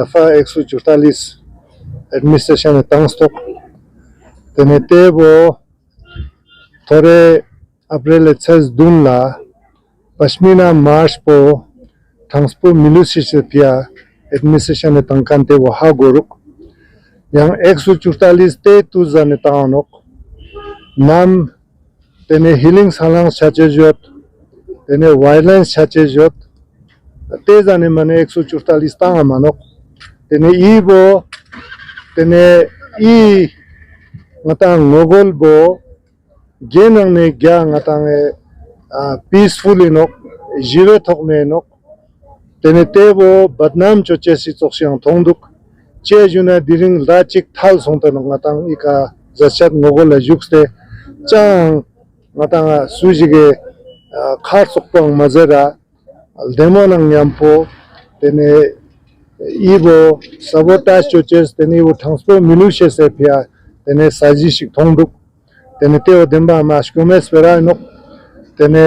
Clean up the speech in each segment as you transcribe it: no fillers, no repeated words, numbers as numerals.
दफा 144 एडमिनिस्ट्रेशन तंगस्टोक तेनेते वो थोड़े अप्रैल 6 दून ला पश्मीना मार्च पो थंगस्पो मिलुसी से पिया एडमिनिस्ट्रेशन तंकांते वो हा Goruk yang 144 te tu zane taonok nam tene healing salang chachejot tene violence chachejot te zane mane 144 ta manok tene ibo tene I ngatang ngogol bo genang ne gya ngatang peaceful inok jire thok ne nok tene te bo badnam choche si choksyang thongduk चे जुना दिरिंग लाचिक थाल सोंता नंगातांग इका जशत मोगल जुक्स्ते चांग नगातांग सुजिगे खार सुक्पंग मजरा डेमोनंग यंपो तेने इबो sabotage choices तेने वो थंसपो मिलुशे से पिया तेने साजिश थोंदुक तेने तेओ देंबा मास्कुमेस पेरा नो तेने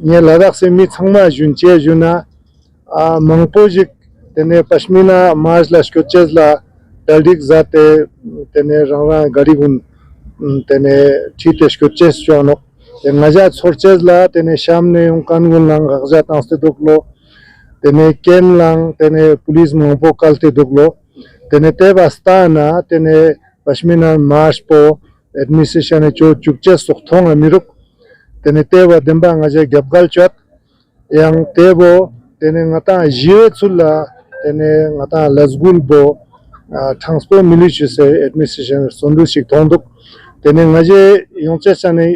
ये लद्दाख से मी थंगमा जुनचे जुना मंगपोजिक तेने पश्मीना मार्च ला स्कोचेस ला तल्डिक जाते तेने रंगा गरीबुन तेने चीते स्कोचेस जोनो तेने नजात सोर्चेस ला तेने शामने उनकान गुनलांग गजात आंस्ते दुखलो तेने केन लांग तेने पुलिस मंगपो कालते दुखलो तेने ते वास्ताना तेने पश्मीना मार्च पो एडमिनिस्ट्रेशन चो चुकचेस सुखथोंग अमीरुक तेने ते वा देंबा ngajay गबगल चोत yang tebo तेने ngata jiwe chula तेने ngata lazgul bo transpo militia से एडमिनिस्ट्रेशन संदु सिक थोंदुक तेने ngaje yongche chane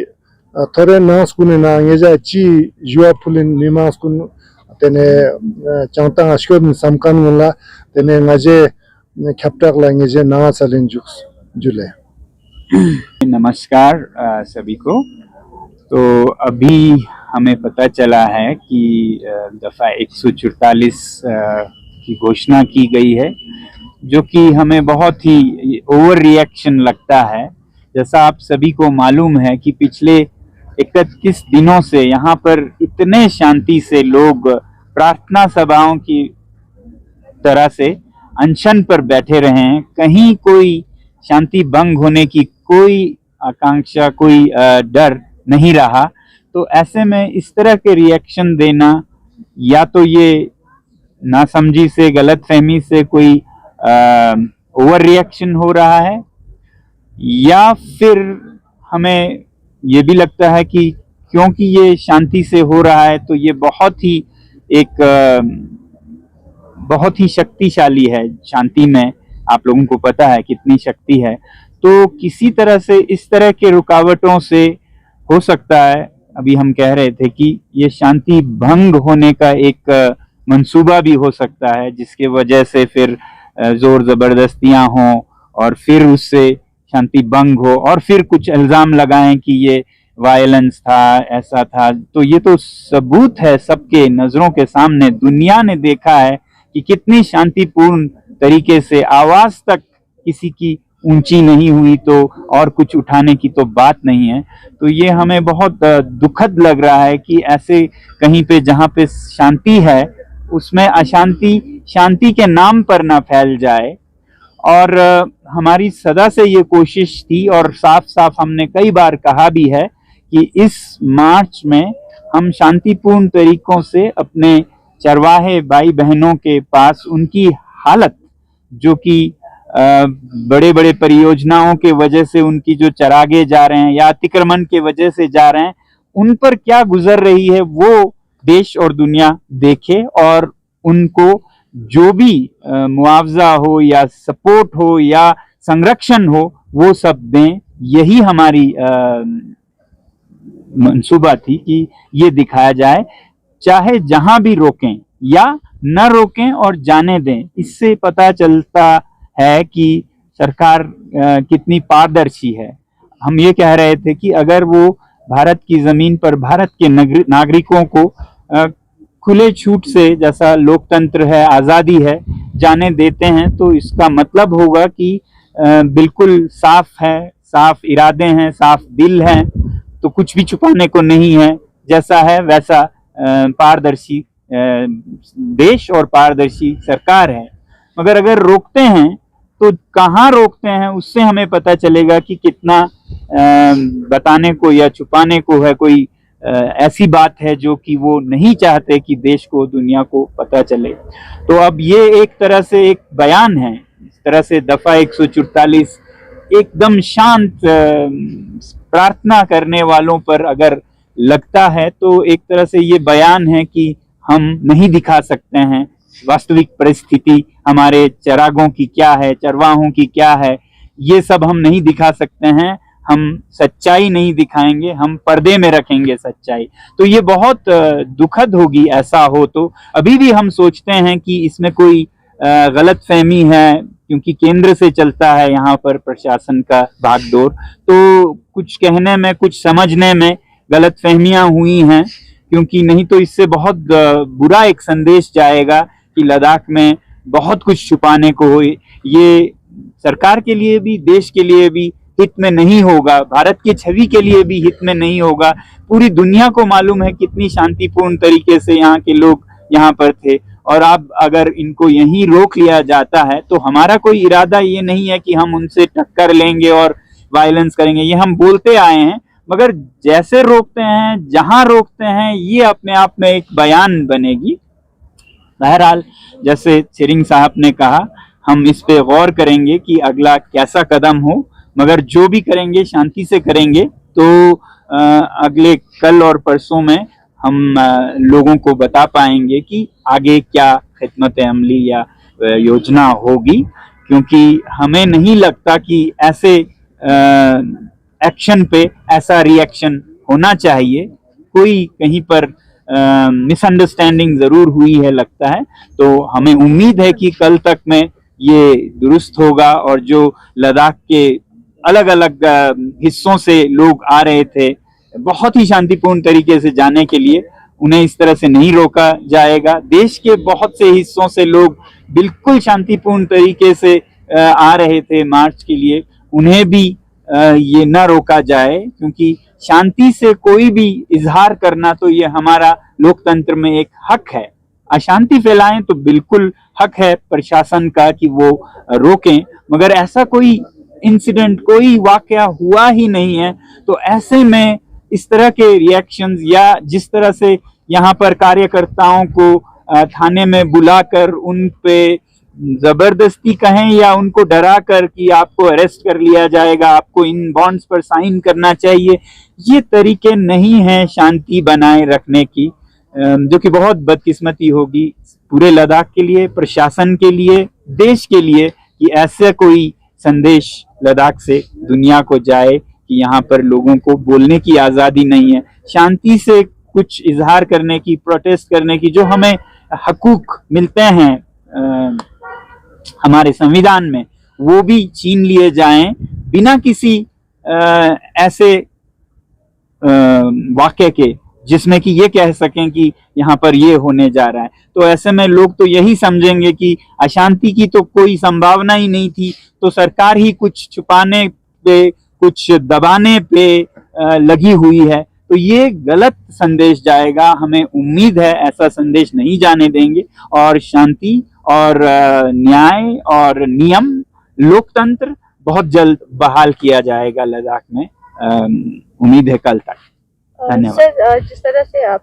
थोरे नास कुने ना ngeja chi जुआ फुलिन निमास कुन तेने चांगता अशकोन समकान गुला तेने ngaje कैप्टक ला ngeje ना चलिन जुक्स जुले। नमस्कार सभी को। तो अभी हमें पता चला है कि दफा 144 की घोषणा की गई है, जो कि हमें बहुत ही ओवर रिएक्शन लगता है। जैसा आप सभी को मालूम है कि पिछले 31 दिनों से यहाँ पर इतने शांति से लोग प्रार्थना सभाओं की तरह से अनशन पर बैठे रहे हैं, कहीं कोई शांति भंग होने की कोई आकांक्षा, कोई डर नहीं रहा। तो ऐसे में इस तरह के रिएक्शन देना, या तो ये नासमझी से, गलतफहमी से कोई ओवर रिएक्शन हो रहा है, या फिर हमें ये भी लगता है कि क्योंकि ये शांति से हो रहा है तो ये बहुत ही शक्तिशाली है। शांति में आप लोगों को पता है कितनी शक्ति है। तो किसी तरह से इस तरह के रुकावटों से हो सकता है, अभी हम कह रहे थे कि ये शांति भंग होने का एक मंसूबा भी हो सकता है, जिसके वजह से फिर जोर जबरदस्तियां हों और फिर उससे शांति भंग हो और फिर कुछ इल्जाम लगाएं कि ये वायलेंस था, ऐसा था। तो ये तो सबूत है सबके नजरों के सामने, दुनिया ने देखा है कि कितनी शांतिपूर्ण तरीके से आवाज तक किसी की ऊंची नहीं हुई, तो और कुछ उठाने की तो बात नहीं है। तो ये हमें बहुत दुखद लग रहा है कि ऐसे कहीं पे जहाँ पे शांति है उसमें अशांति शांति के नाम पर ना फैल जाए। और हमारी सदा से ये कोशिश थी और साफ साफ हमने कई बार कहा भी है कि इस मार्च में हम शांतिपूर्ण तरीकों से अपने चरवाहे भाई बहनों के पास उनकी हालत, जो कि बड़े बड़े परियोजनाओं के वजह से उनकी जो चरागे जा रहे हैं या अतिक्रमण के वजह से जा रहे हैं, उन पर क्या गुजर रही है वो देश और दुनिया देखे और उनको जो भी मुआवजा हो या सपोर्ट हो या संरक्षण हो वो सब दें। यही हमारी मंसूबा थी कि ये दिखाया जाए, चाहे जहां भी रोकें या न रोकें और जाने दें। इससे पता चलता है कि सरकार कितनी पारदर्शी है। हम ये कह रहे थे कि अगर वो भारत की जमीन पर भारत के नागरिकों को खुले छूट से, जैसा लोकतंत्र है, आज़ादी है, जाने देते हैं, तो इसका मतलब होगा कि बिल्कुल साफ है, साफ इरादे हैं, साफ दिल हैं, तो कुछ भी छुपाने को नहीं है, जैसा है वैसा पारदर्शी देश और पारदर्शी सरकार है। मगर अगर रोकते हैं तो कहाँ रोकते हैं, उससे हमें पता चलेगा कि कितना बताने को या छुपाने को है, कोई ऐसी बात है जो कि वो नहीं चाहते कि देश को, दुनिया को पता चले। तो अब ये एक तरह से एक बयान है, इस तरह से दफा 144 एकदम शांत प्रार्थना करने वालों पर अगर लगता है तो एक तरह से ये बयान है कि हम नहीं दिखा सकते हैं वास्तविक परिस्थिति हमारे चरागों की क्या है, चरवाहों की क्या है, ये सब हम नहीं दिखा सकते हैं। हम सच्चाई नहीं दिखाएंगे, हम पर्दे में रखेंगे सच्चाई। तो ये बहुत दुखद होगी ऐसा हो तो। अभी भी हम सोचते हैं कि इसमें कोई गलत फहमी है, क्योंकि केंद्र से चलता है यहाँ पर प्रशासन का भागदौड़, तो कुछ कहने में, कुछ समझने में गलत फहमियां हुई हैं, क्योंकि नहीं तो इससे बहुत बुरा एक संदेश जाएगा कि लद्दाख में बहुत कुछ छुपाने को हो। ये सरकार के लिए भी, देश के लिए भी हित में नहीं होगा, भारत की छवि के लिए भी हित में नहीं होगा। पूरी दुनिया को मालूम है कितनी शांतिपूर्ण तरीके से यहाँ के लोग यहाँ पर थे, और अब अगर इनको यहीं रोक लिया जाता है तो हमारा कोई इरादा ये नहीं है कि हम उनसे टक्कर लेंगे और वायलेंस करेंगे, ये हम बोलते आए हैं। मगर जैसे रोकते हैं, जहां रोकते हैं, ये अपने आप में एक बयान बनेगी। बहरहाल जैसे शेरिंग साहब ने कहा, हम इस पे गौर करेंगे कि अगला कैसा कदम हो, मगर जो भी करेंगे शांति से करेंगे। तो अगले कल और परसों में हम लोगों को बता पाएंगे कि आगे क्या खिदमत अमली या योजना होगी, क्योंकि हमें नहीं लगता कि ऐसे एक्शन पे ऐसा रिएक्शन होना चाहिए। कोई कहीं पर मिसअंडरस्टैंडिंग जरूर हुई है लगता है, तो हमें उम्मीद है कि कल तक में ये दुरुस्त होगा, और जो लद्दाख के अलग अलग हिस्सों से लोग आ रहे थे बहुत ही शांतिपूर्ण तरीके से जाने के लिए, उन्हें इस तरह से नहीं रोका जाएगा। देश के बहुत से हिस्सों से लोग बिल्कुल शांतिपूर्ण तरीके से आ रहे थे मार्च के लिए, उन्हें भी ये न रोका जाए, क्योंकि शांति से कोई भी इजहार करना तो ये हमारा लोकतंत्र में एक हक है। अशांति फैलाएं तो बिल्कुल हक है प्रशासन का कि वो रोकें, मगर ऐसा कोई इंसिडेंट, कोई वाकया हुआ ही नहीं है। तो ऐसे में इस तरह के रिएक्शंस, या जिस तरह से यहाँ पर कार्यकर्ताओं को थाने में बुलाकर उन पे जबरदस्ती कहें या उनको डरा कर कि आपको अरेस्ट कर लिया जाएगा, आपको इन बॉन्ड्स पर साइन करना चाहिए, ये तरीके नहीं हैं शांति बनाए रखने की, जो कि बहुत बदकिस्मती होगी पूरे लद्दाख के लिए, प्रशासन के लिए, देश के लिए, कि ऐसा कोई संदेश लद्दाख से दुनिया को जाए कि यहाँ पर लोगों को बोलने की आज़ादी नहीं है, शांति से कुछ इजहार करने की, प्रोटेस्ट करने की, जो हमें हकूक मिलते हैं हमारे संविधान में, वो भी छीन लिए जाएं बिना किसी ऐसे वाक़े के जिसमें कि ये कह सकें कि यहाँ पर ये होने जा रहा है। तो ऐसे में लोग तो यही समझेंगे कि अशांति की तो कोई संभावना ही नहीं थी, तो सरकार ही कुछ छुपाने पे, कुछ दबाने पे लगी हुई है। तो ये गलत संदेश जाएगा, हमें उम्मीद है ऐसा संदेश नहीं जाने देंगे, और शांति और न्याय और नियम, लोकतंत्र बहुत जल्द बहाल किया जाएगा लद्दाख में, उम्मीद है कल तक। धन्यवाद। सर, जिस तरह से आप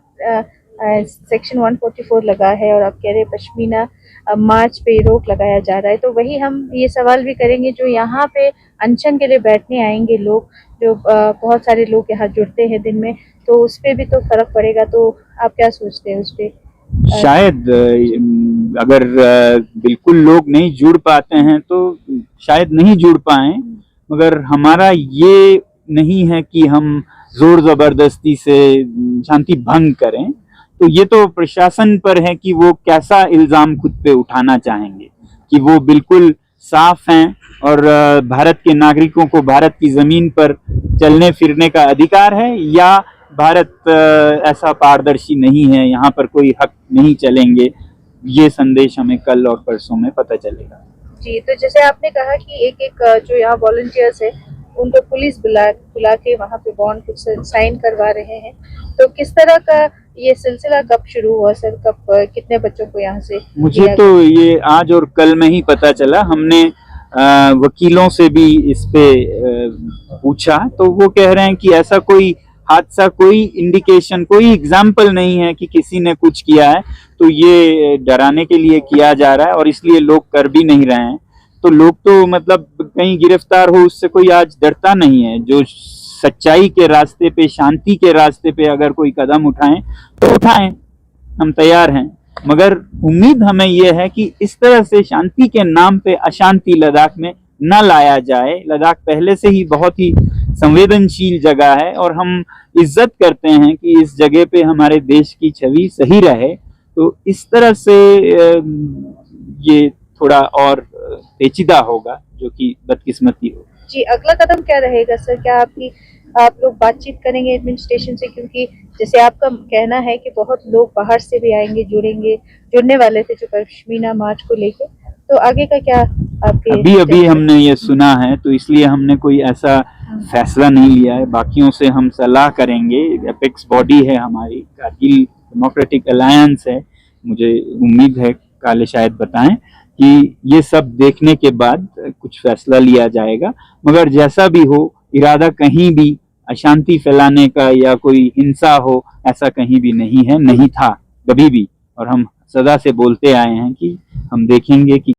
सेक्शन 144 लगा है और आप कह रहे हैं पश्मीना मार्च पे रोक लगाया जा रहा है, तो वही हम ये सवाल भी करेंगे जो यहाँ पे अनशन के लिए बैठने आएंगे लोग, जो बहुत सारे लोग यहाँ जुड़ते हैं दिन में, तो उस पर भी तो फर्क पड़ेगा। तो आप क्या सोचते हैं उस पर? शायद अगर बिल्कुल लोग नहीं जुड़ पाते हैं तो शायद नहीं जुड़ पाए, मगर हमारा ये नहीं है कि हम जोर जबरदस्ती से शांति भंग करें। तो ये तो प्रशासन पर है कि वो कैसा इल्जाम खुद पे उठाना चाहेंगे, कि वो बिल्कुल साफ हैं और भारत के नागरिकों को भारत की जमीन पर चलने फिरने का अधिकार है, या भारत ऐसा पारदर्शी नहीं है, यहाँ पर कोई हक नहीं चलेंगे। ये संदेश हमें कल और परसों में पता चलेगा। जी, तो जैसे आपने कहा कि एक जो यहाँ वॉलंटियर्स है उनको पुलिस बुला के वहाँ पे बॉन्ड कुछ साइन करवा रहे हैं, तो किस तरह का ये सिलसिला कब शुरू हुआ सर? कब कितने बच्चों को यहाँ से मुझे लिया तो ये आज और कल में ही पता चला। हमने वकीलों से भी इस पे पूछा, तो वो कह रहे हैं कि ऐसा कोई हादसा, कोई इंडिकेशन, कोई एग्जाम्पल नहीं है कि किसी ने कुछ किया है। तो ये डराने के लिए किया जा रहा है और इसलिए लोग कर भी नहीं रहे हैं। तो लोग तो मतलब कहीं गिरफ्तार हो उससे कोई आज डरता नहीं है। जो सच्चाई के रास्ते पे, शांति के रास्ते पे अगर कोई कदम उठाएं तो उठाएं, हम तैयार हैं। मगर उम्मीद हमें यह है कि इस तरह से शांति के नाम पे अशांति लद्दाख में न लाया जाए। लद्दाख पहले से ही बहुत ही संवेदनशील जगह है और हम इज्जत करते हैं कि इस जगह पे हमारे देश की छवि सही रहे। तो इस तरह से ये थोड़ा और पेचीदा होगा, जो कि बदकिस्मती होगा। जी, अगला कदम क्या रहेगा सर? क्या आप लोग बातचीत करेंगे एडमिनिस्ट्रेशन से? क्योंकि जैसे आपका कहना है कि बहुत लोग बाहर से भी आएंगे, जुड़ने वाले थे जो पश्मीना मार्च को लेके, तो आगे का क्या आपके? अभी हमने ये सुना है, तो इसलिए हमने कोई ऐसा फैसला नहीं लिया है। बाकियों से हम सलाह करेंगे। एपेक्स बॉडी है हमारी, कारगिल डेमोक्रेटिक अलायंस है। मुझे उम्मीद है काले शायद बताएं कि ये सब देखने के बाद कुछ फैसला लिया जाएगा। मगर जैसा भी हो, इरादा कहीं भी अशांति फैलाने का या कोई हिंसा हो, ऐसा कहीं भी नहीं है, नहीं था कभी भी। और हम सदा से बोलते आए हैं कि हम देखेंगे कि